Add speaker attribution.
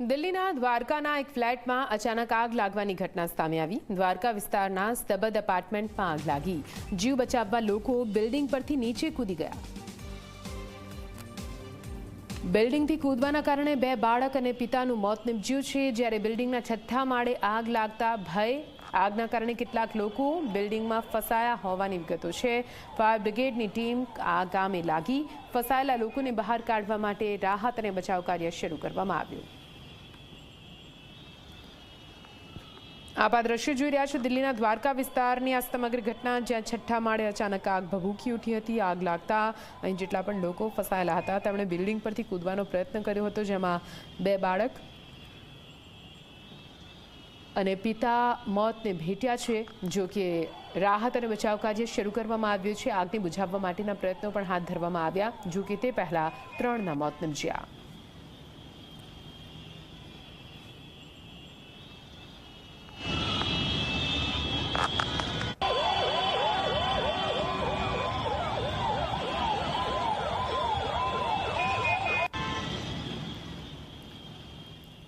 Speaker 1: દિલ્હીના દ્વારકાના એક ફ્લેટમાં અચાનક આગ લાગવાની ઘટના સામે આવી। દ્વારકા વિસ્તારના સ્તબદ એપાર્ટમેન્ટમાં આગ લાગી। જીવ બચાવવા લોકો બિલ્ડિંગ પરથી નીચે કૂદી ગયા। બિલ્ડિંગથી કૂદવાના કારણે બે બાળક અને પિતાનું મોત નીપજ્યું છે, જ્યારે બિલ્ડિંગના છઠ્ઠા માળે આગ લાગતા ભય। આગના કારણે કેટલાક લોકો બિલ્ડિંગમાં ફસાયા હોવાની વિગતો છે। ફાયર બ્રિગેડની ટીમ આ ગામે લાગી ફસાયેલા લોકોને બહાર કાઢવા માટે રાહત અને બચાવ કાર્ય શરૂ કરવામાં આવ્યું। आप आ दृश्य જોઈ રહ્યા છો દિલ્હીના દ્વારકા વિસ્તારની આ સમગ્ર ઘટના, જ્યાં છઠ્ઠા માળે અચાનક આગ ભભૂકી ઉઠી હતી। આગ લાગતા અહીં જેટલા પણ લોકો ફસાયેલા હતા તેમણે બિલ્ડિંગ પરથી કૂદવાનો પ્રયત્ન કર્યો હતો, જેમાં બે બાળક અને પિતા મોતને ભેટ્યા છે। જો કે રાહત અને બચાવ કાર્ય શરૂ કરવામાં આવ્યું છે। આગને બુઝાવવા માટેના પ્રયત્નો પણ હાથ ધરવામાં આવ્યા, જો કે તે પહેલા 3ના મોત નિપજ્યા।